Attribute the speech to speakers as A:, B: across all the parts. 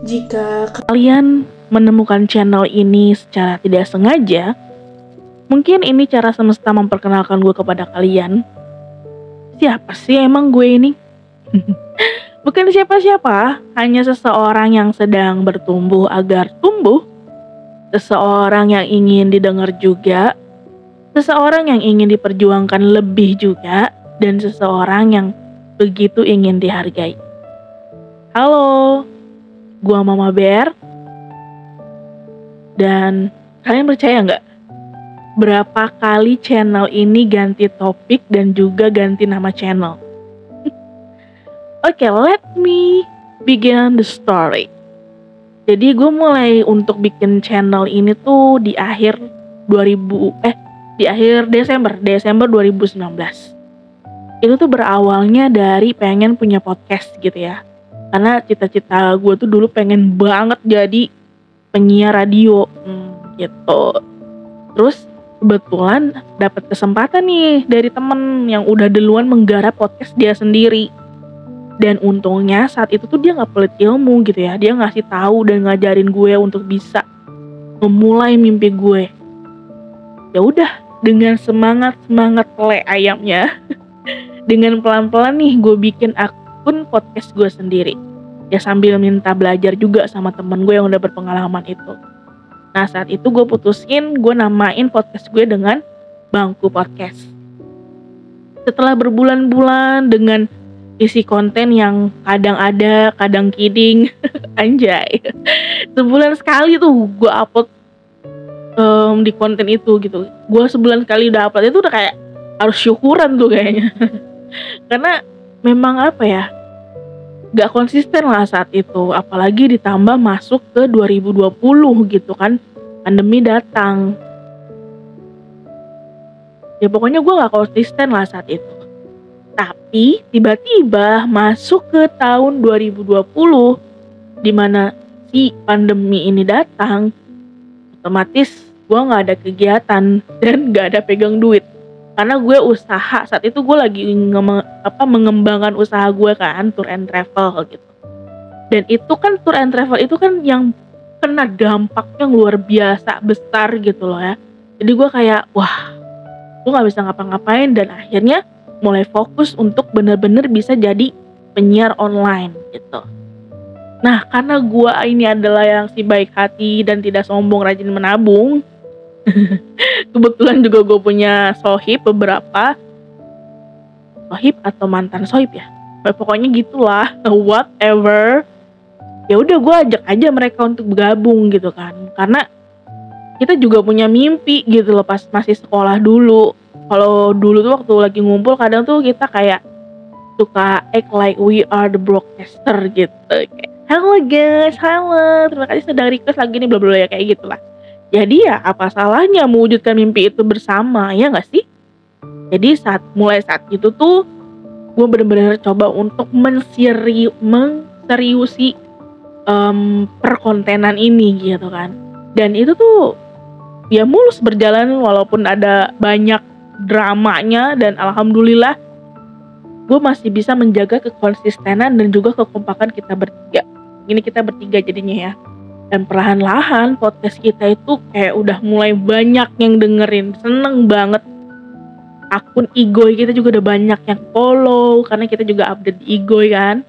A: Jika kalian menemukan channel ini secara tidak sengaja, mungkin ini cara semesta memperkenalkan gue kepada kalian. Siapa sih emang gue ini? Bukan siapa-siapa, hanya seseorang yang sedang bertumbuh agar tumbuh, seseorang yang ingin didengar juga, seseorang yang ingin diperjuangkan lebih juga, dan seseorang yang begitu ingin dihargai. Halo, gua Mama Bear. Dan kalian percaya nggak? Berapa kali channel ini ganti topik dan juga ganti nama channel? Oke, let me begin the story. Jadi gue mulai untuk bikin channel ini tuh di akhir Desember 2019. Itu tuh berawalnya dari pengen punya podcast gitu ya. Karena cita-cita gue tuh dulu pengen banget jadi penyiar radio gitu. Terus kebetulan dapat kesempatan nih dari temen yang udah duluan menggarap podcast dia sendiri. Dan untungnya saat itu tuh dia nggak pelit ilmu gitu ya. Dia ngasih tahu dan ngajarin gue untuk bisa memulai mimpi gue. Ya udah, dengan semangat le ayamnya, dengan pelan-pelan nih gue bikin akun podcast gue sendiri. Ya sambil minta belajar juga sama temen gue yang udah berpengalaman itu. Nah saat itu gue putusin gue namain podcast gue dengan Bangku Podcast. Setelah berbulan-bulan dengan isi konten yang kadang ada, kadang kidding, anjay. Sebulan sekali tuh gue upload di konten itu gitu. Gue sebulan sekali udah upload itu udah kayak harus syukuran tuh kayaknya. Karena memang apa ya, gak konsisten lah saat itu. Apalagi ditambah masuk ke 2020 gitu kan, pandemi datang. Ya pokoknya gue gak konsisten lah saat itu. Tapi tiba-tiba masuk ke tahun 2020 dimana si pandemi ini datang, otomatis gue gak ada kegiatan dan gak ada pegang duit. Karena gue usaha, saat itu gue lagi mengembangkan usaha gue kan, tour and travel gitu. Dan itu kan tour and travel itu kan yang kena dampaknya luar biasa besar gitu loh ya. Jadi gue kayak wah, gue gak bisa ngapa-ngapain dan akhirnya mulai fokus untuk bener-bener bisa jadi penyiar online gitu. Nah karena gue ini adalah yang si baik hati dan tidak sombong, rajin menabung. Kebetulan juga gue punya sohib beberapa, sohib atau mantan sohib ya, pokoknya gitulah, whatever. Ya udah gue ajak aja mereka untuk bergabung gitu kan, karena kita juga punya mimpi gitu loh pas masih sekolah dulu. Kalau dulu tuh waktu lagi ngumpul kadang tuh kita kayak suka act like we are the broadcaster gitu. Kayak, halo guys, halo, terima kasih sudah request lagi nih bla bla ya kayak gitulah. Jadi ya apa salahnya mewujudkan mimpi itu bersama, ya gak sih? Jadi mulai saat itu tuh gue bener-bener coba untuk menseriusi perkontenan ini gitu kan. Dan itu tuh ya mulus berjalan walaupun ada banyak dramanya, dan alhamdulillah gue masih bisa menjaga kekonsistenan dan juga kekompakan kita bertiga. Ini kita bertiga jadinya ya. Dan perlahan-lahan podcast kita itu kayak udah mulai banyak yang dengerin. Seneng banget. Akun Igoy kita juga udah banyak yang follow, karena kita juga update di Igoy kan.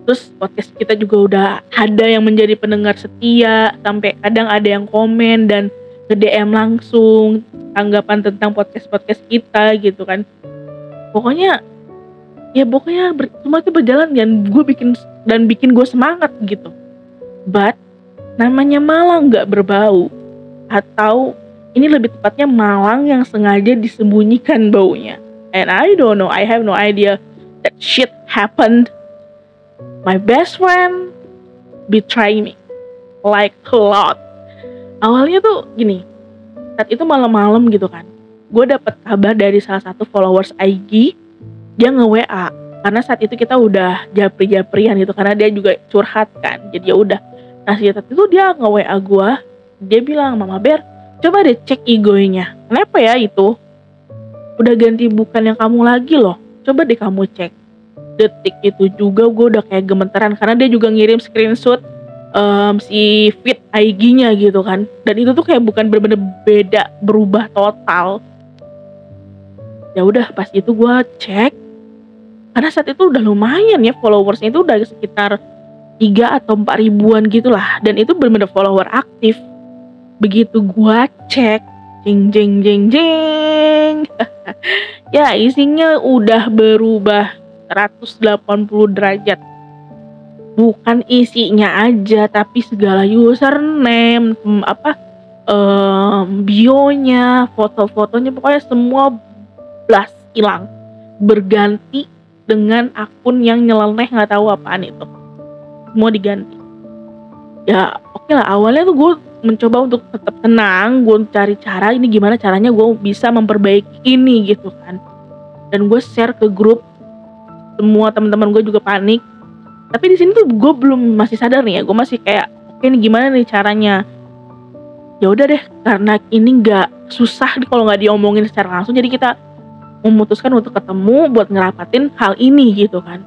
A: Terus podcast kita juga udah ada yang menjadi pendengar setia, sampai kadang ada yang komen dan nge-DM langsung tanggapan tentang podcast kita gitu kan. Pokoknya semua itu berjalan dan bikin gue semangat gitu. But namanya malang gak berbau, atau ini lebih tepatnya malang yang sengaja disembunyikan baunya. And I don't know, I have no idea that shit happened. My best friend betray me like a lot. Awalnya tuh gini, saat itu malam-malam gitu kan, gue dapet kabar dari salah satu followers IG, dia nge-WA. Karena saat itu kita udah japri-japrian gitu, karena dia juga curhat kan. Jadi ya udah. Nah saat itu dia nge-WA gue, dia bilang, Mama Bear, coba deh cek Igoy-nya. Kenapa ya itu? Udah ganti bukan yang kamu lagi loh. Coba deh kamu cek. detik itu juga gue udah kayak gemeteran, karena dia juga ngirim screenshot si feed IG-nya gitu kan, dan itu tuh kayak bukan bener-bener beda, berubah total. Ya udah pas itu gue cek, karena saat itu udah lumayan ya followersnya, itu udah sekitar 3 atau 4 ribuan gitulah, dan itu bener-bener follower aktif. Begitu gue cek, jeng jeng jeng jeng ya isinya udah berubah 180 derajat. Bukan isinya aja, tapi segala username, bionya, foto-fotonya, pokoknya semua blast hilang, berganti dengan akun yang nyeleneh nggak tahu apaan itu, semua diganti. Ya oke lah, awalnya tuh gue mencoba untuk tetap tenang, gue cari cara ini gimana caranya gue bisa memperbaiki ini gitu kan, dan gue share ke grup, semua teman-teman gue juga panik. Tapi di sini tuh gue belum, masih sadar nih ya, gue masih kayak oke nih gimana nih caranya. Ya udah deh, karena ini nggak susah kalau nggak diomongin secara langsung, jadi kita memutuskan untuk ketemu buat ngerapatin hal ini gitu kan.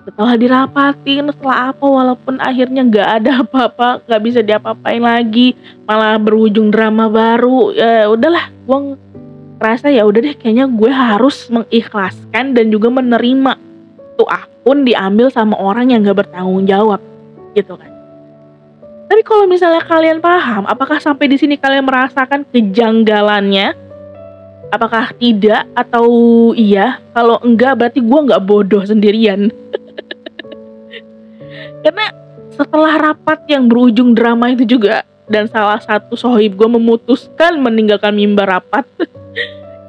A: Setelah dirapatin, setelah apa, walaupun akhirnya nggak ada apa-apa, nggak bisa diapa-apain lagi, malah berujung drama baru. Ya udahlah, gue ngerasa ya udah deh, kayaknya gue harus mengikhlaskan dan juga menerima tuh akun diambil sama orang yang gak bertanggung jawab gitu kan. Tapi kalau misalnya kalian paham, apakah sampai di sini kalian merasakan kejanggalannya? Apakah tidak atau iya? Kalau enggak berarti gue nggak bodoh sendirian. Karena setelah rapat yang berujung drama itu juga, dan salah satu sohib gue memutuskan meninggalkan mimbar rapat.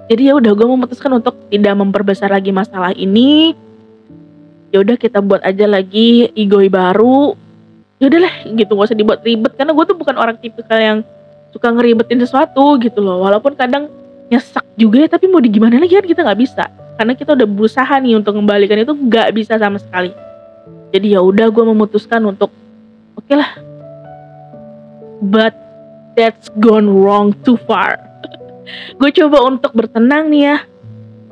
A: Jadi ya udah, gue memutuskan untuk tidak memperbesar lagi masalah ini. Ya udah, kita buat aja lagi igoi baru. Ya udahlah gitu, gak usah dibuat ribet, karena gue tuh bukan orang tipikal yang suka ngeribetin sesuatu gitu loh. Walaupun kadang nyesek juga ya, tapi mau di gimana lagi kan, kita nggak bisa, karena kita udah berusaha nih untuk kembalikan itu, nggak bisa sama sekali. Jadi ya udah, gue memutuskan untuk oke lah, but that's gone wrong too far. Gue coba untuk bertenang nih ya.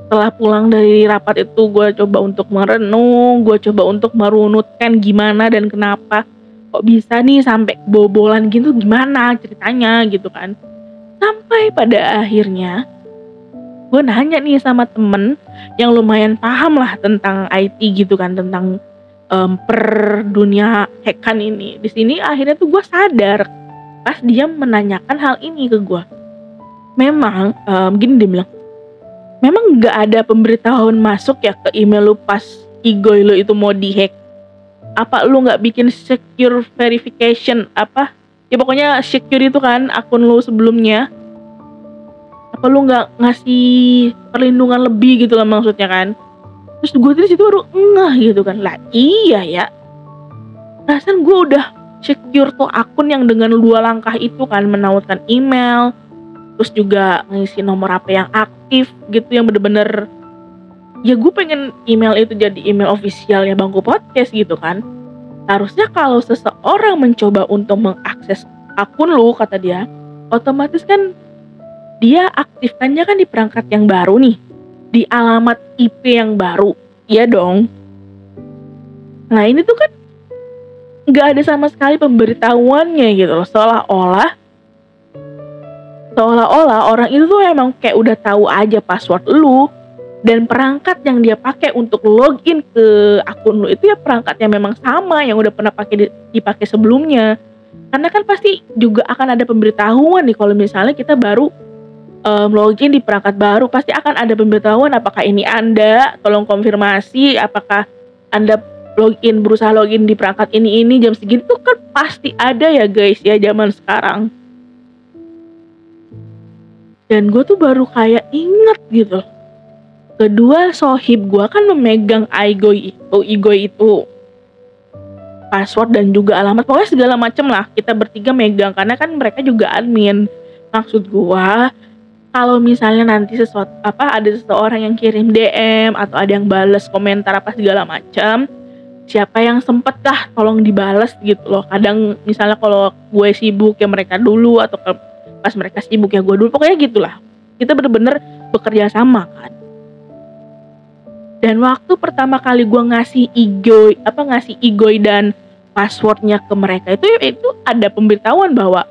A: Setelah pulang dari rapat itu, gue coba untuk merenung, gue coba untuk merunutkan gimana dan kenapa kok bisa nih sampai kebobolan gitu, gimana ceritanya gitu kan. Sampai pada akhirnya gue nanya nih sama temen yang lumayan paham lah tentang IT gitu kan, tentang per dunia hackan ini. Di sini akhirnya tuh gue sadar pas dia menanyakan hal ini ke gue. Memang gini dia bilang, memang nggak ada pemberitahuan masuk ya ke email lu pas igoi lu itu mau dihack. Apa lu nggak bikin secure verification apa? Ya pokoknya secure itu kan akun lu sebelumnya. Apa lu nggak ngasih perlindungan lebih gitu lah maksudnya kan? Terus gue dari situ baru ngeh gitu kan, lah iya ya. Perasaan gue udah secure tuh akun yang dengan 2 langkah itu kan, menautkan email, terus juga ngisi nomor HP yang aktif gitu, yang bener-bener ya gue pengen email itu jadi email officialnya Bangku Podcast gitu kan. Harusnya kalau seseorang mencoba untuk mengakses akun lu, kata dia, otomatis kan dia aktifkannya kan di perangkat yang baru nih, di alamat IP yang baru, iya dong. Nah ini tuh kan gak ada sama sekali pemberitahuannya gitu loh, seolah-olah orang itu tuh emang kayak udah tahu aja password lu, dan perangkat yang dia pakai untuk login ke akun lu itu ya perangkat yang memang sama yang udah pernah dipakai sebelumnya. Karena kan pasti juga akan ada pemberitahuan nih kalau misalnya kita baru login di perangkat baru, pasti akan ada pemberitahuan apakah ini Anda, tolong konfirmasi apakah Anda berusaha login di perangkat ini jam segini, tuh kan pasti ada ya guys ya zaman sekarang. Dan gue tuh baru kayak inget gitu. Kedua sohib gue kan memegang igoi itu password dan juga alamat, pokoknya segala macem lah kita bertiga megang, karena kan mereka juga admin. Maksud gue, kalau misalnya nanti ada seseorang yang kirim DM atau ada yang bales komentar apa segala macam, siapa yang sempet lah tolong dibales gitu loh. Kadang misalnya kalau gue sibuk ya mereka dulu, atau pas mereka sibuk ya gue dulu, pokoknya gitulah. Kita bener-bener bekerja sama kan. Dan waktu pertama kali gue ngasih IGOI dan passwordnya ke mereka itu ada pemberitahuan bahwa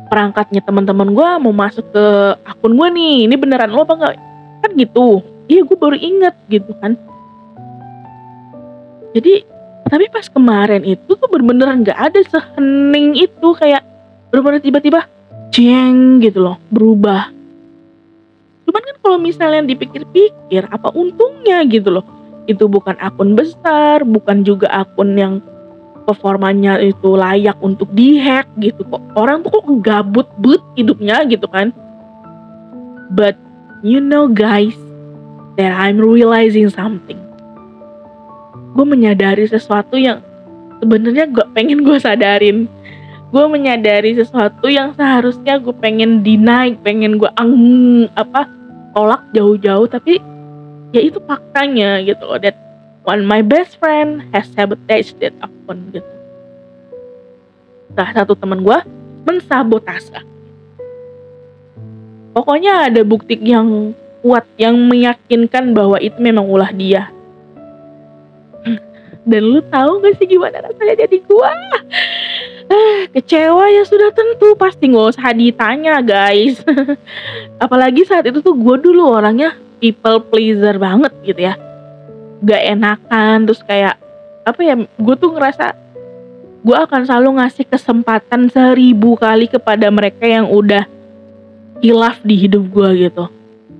A: perangkatnya teman-teman gue mau masuk ke akun gue nih, ini beneran lo apa enggak? Kan gitu. Iya, gue baru inget gitu kan. Jadi tapi pas kemarin itu tuh bener-bener nggak ada sehening itu, kayak bener-bener tiba-tiba jeng gitu loh, berubah. Cuman kan kalau misalnya dipikir-pikir, apa untungnya gitu loh. Itu bukan akun besar, bukan juga akun yang performanya itu layak untuk dihack gitu kok. Orang tuh kok gabut but hidupnya gitu kan. But you know guys, that I'm realizing something. Gue menyadari sesuatu yang sebenarnya gak pengen gue sadarin. Gue menyadari sesuatu yang seharusnya gue pengen deny, pengen gue tolak jauh-jauh, tapi ya itu faktanya gitu loh, that one my best friend has sabotaged that akun gitu. Salah satu teman gue mensabotase. Pokoknya ada bukti yang kuat yang meyakinkan bahwa itu memang ulah dia. Dan lu tahu gak sih gimana rasanya jadi gue? Kecewa ya sudah tentu, pasti gak usah ditanya guys. Apalagi saat itu tuh gue dulu orangnya people pleaser banget gitu ya, gak enakan, terus kayak gue tuh ngerasa gue akan selalu ngasih kesempatan 1000 kali kepada mereka yang udah hilaf di hidup gue gitu.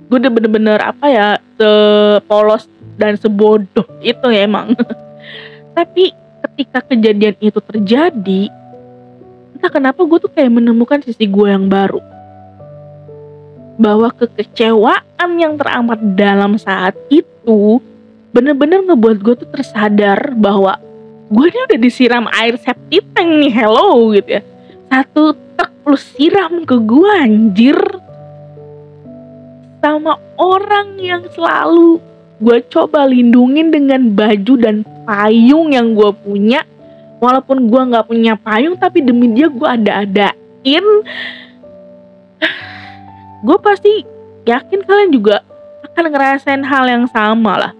A: Gue udah bener-bener sepolos dan sebodoh itu ya emang. Tapi ketika kejadian itu terjadi, entah kenapa gue tuh kayak menemukan sisi gue yang baru. Bahwa kekecewaan yang teramat dalam saat itu bener-bener ngebuat gue tuh tersadar bahwa gue ini udah disiram air septic tank nih, hello gitu ya. 1 truk lu siram ke gue anjir. Sama orang yang selalu gue coba lindungin dengan baju dan payung yang gue punya. Walaupun gue gak punya payung, tapi demi dia gue ada-adain. Gue pasti yakin kalian juga akan ngerasain hal yang sama lah.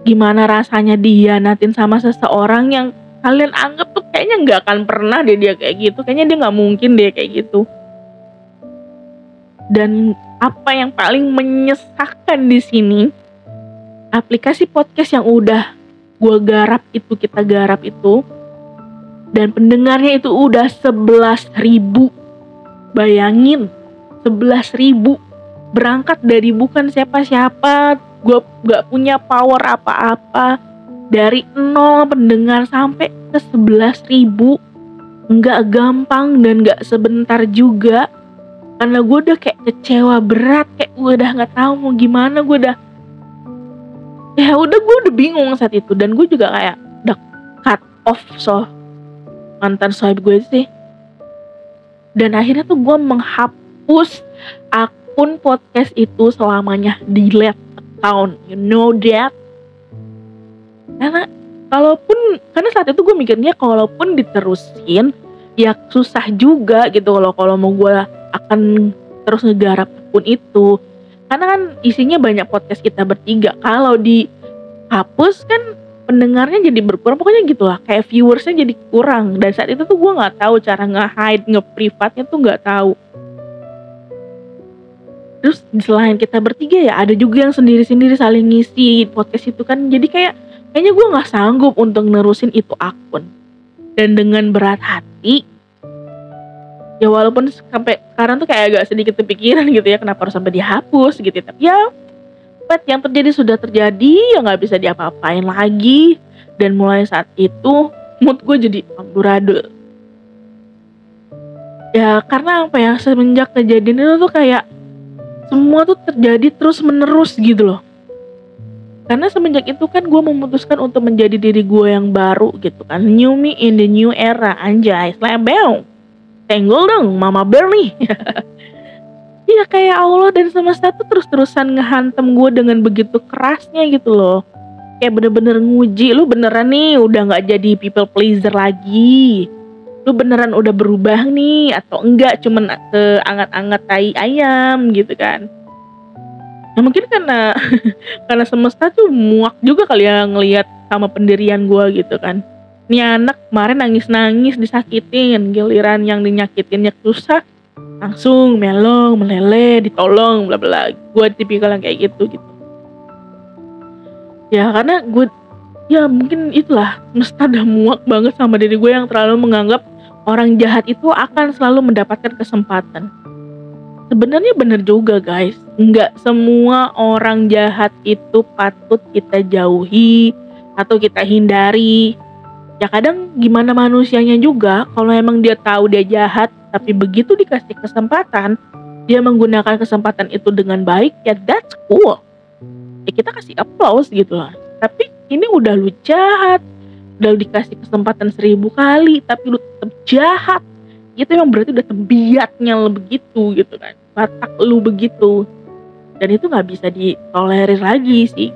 A: Gimana rasanya dihianatin sama seseorang yang kalian anggap tuh kayaknya gak akan pernah dia kayak gitu. Kayaknya dia gak mungkin dia kayak gitu. Dan apa yang paling menyesakan di sini, aplikasi podcast yang udah kita garap itu, dan pendengarnya itu udah 11.000. Bayangin, 11.000 berangkat dari bukan siapa-siapa, gue gak punya power apa-apa, dari 0 pendengar sampai ke 11.000. Gak gampang dan gak sebentar juga, karena gue udah kayak kecewa berat, kayak gue udah gak tahu mau gimana. Gue udah bingung saat itu, dan gue juga kayak udah cut off mantan sohib gue sih. Dan akhirnya tuh gue menghapus akun podcast itu selamanya, delete account, you know that. Karena saat itu gue mikirnya kalaupun diterusin ya susah juga gitu kalau mau gue akan terus ngegarap akun itu. Karena kan isinya banyak podcast kita bertiga. Kalau dihapus kan pendengarnya jadi berkurang. Pokoknya gitu lah, kayak viewersnya jadi kurang. Dan saat itu tuh gue gak tahu cara nge-hide, nge-privatnya tuh gak tahu. Terus selain kita bertiga ya ada juga yang sendiri-sendiri saling ngisi podcast itu kan. Jadi kayaknya gue gak sanggup untuk nerusin itu akun. Dan dengan berat hati, ya walaupun sampai sekarang tuh kayak agak sedikit kepikiran gitu ya, kenapa harus sampai dihapus gitu. Tapi ya yang terjadi sudah terjadi, ya gak bisa diapa-apain lagi. Dan mulai saat itu mood gue jadi amburadul. Ya karena semenjak kejadian itu tuh kayak semua tuh terjadi terus menerus gitu loh. Karena semenjak itu kan gue memutuskan untuk menjadi diri gue yang baru gitu kan. New me in the new era, anjay, slembel. Tenggol dong Mama Bear nih. Iya kayak Allah dan semesta tuh terus-terusan ngehantem gue dengan begitu kerasnya gitu loh. Kayak bener-bener nguji, lu beneran nih udah gak jadi people pleaser lagi. Lu beneran udah berubah nih, atau enggak cuman anget-anget tai ayam gitu kan. Ya mungkin karena karena semesta tuh muak juga kali ya ngelihat sama pendirian gue gitu kan. Ini anak kemarin nangis-nangis disakitin, giliran yang dinyakitinnya susah langsung melong, meleleh, ditolong, bla bla. Gue tipikal yang kayak gitu gitu. Ya karena gue, ya mungkin itulah semesta udah muak banget sama diri gue yang terlalu menganggap orang jahat itu akan selalu mendapatkan kesempatan. Sebenarnya bener juga guys, nggak semua orang jahat itu patut kita jauhi atau kita hindari. Ya kadang gimana manusianya juga, kalau emang dia tahu dia jahat, tapi begitu dikasih kesempatan, dia menggunakan kesempatan itu dengan baik, ya that's cool. Ya kita kasih applause gitu lah. Tapi ini udah lu jahat, udah lu dikasih kesempatan 1000 kali, tapi lu tetap jahat. Itu emang berarti udah tembiatnya lo begitu gitu kan, watak lu begitu, dan itu nggak bisa ditolerir lagi sih.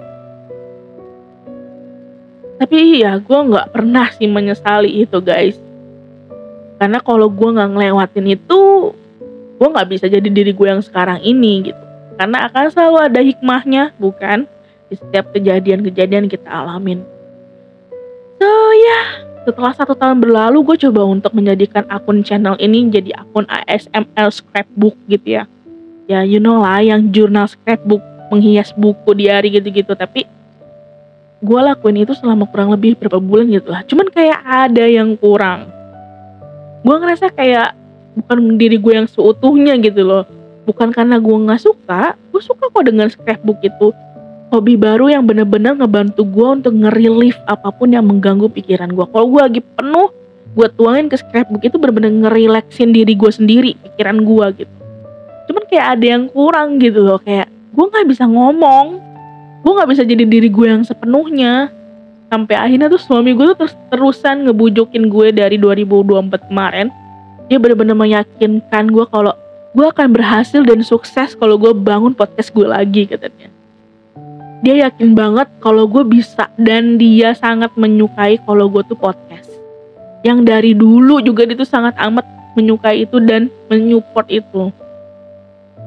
A: Tapi ya gue nggak pernah sih menyesali itu guys, karena kalau gue nggak ngelewatin itu, gue nggak bisa jadi diri gue yang sekarang ini gitu, karena akan selalu ada hikmahnya bukan, di setiap kejadian-kejadian kita alamin. So ya, setelah 1 tahun berlalu, gue coba untuk menjadikan akun channel ini jadi akun ASMR scrapbook gitu ya. Ya you know lah, yang jurnal scrapbook, menghias buku diary gitu-gitu. Tapi gue lakuin itu selama kurang lebih berapa bulan gitu lah. Cuman kayak ada yang kurang. Gue ngerasa kayak bukan diri gue yang seutuhnya gitu loh. Bukan karena gue gak suka, gue suka kok dengan scrapbook itu. Hobi baru yang bener-bener ngebantu gue untuk nge-relief apapun yang mengganggu pikiran gue. Kalau gue lagi penuh, gue tuangin ke scrapbook itu bener-bener ngerelaksin diri gue sendiri, pikiran gue gitu. Cuman kayak ada yang kurang gitu loh, kayak gue gak bisa ngomong, gue gak bisa jadi diri gue yang sepenuhnya. Sampai akhirnya tuh suami gue tuh terusan ngebujukin gue dari 2024 kemarin. Dia bener-bener meyakinkan gue kalau gue akan berhasil dan sukses kalau gue bangun podcast gue lagi katanya. Dia yakin banget kalau gue bisa, dan dia sangat menyukai kalau gue tuh podcast. Yang dari dulu juga dia tuh sangat amat menyukai itu dan menyupport itu.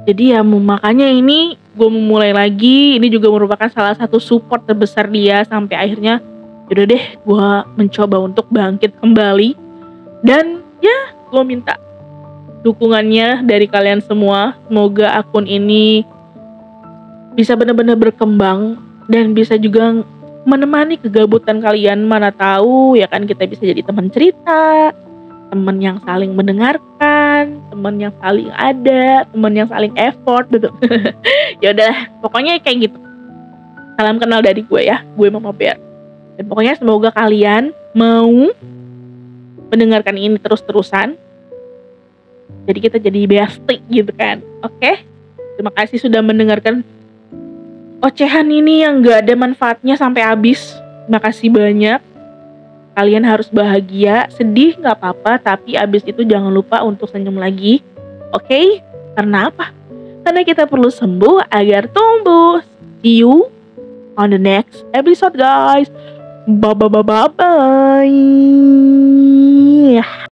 A: Jadi ya makanya ini gue memulai lagi, ini juga merupakan salah satu support terbesar dia sampai akhirnya yaudah deh gue mencoba untuk bangkit kembali. Dan ya gue minta dukungannya dari kalian semua. Semoga akun ini bisa benar-benar berkembang dan bisa juga menemani kegabutan kalian. Mana tahu ya kan, kita bisa jadi teman cerita, teman yang saling mendengarkan, teman yang saling ada, teman yang saling effort gitu. Ya udah, pokoknya kayak gitu. Salam kenal dari gue ya, gue Mama Bear. Dan pokoknya semoga kalian mau mendengarkan ini terus-terusan. Jadi kita jadi bestie gitu kan. Oke? Terima kasih sudah mendengarkan ocehan ini yang gak ada manfaatnya sampai habis. Terima kasih banyak. Kalian harus bahagia, sedih gak apa-apa, tapi abis itu jangan lupa untuk senyum lagi. Oke? Karena apa? Karena kita perlu sembuh agar tumbuh. See you on the next episode guys. Bye bye bye bye bye.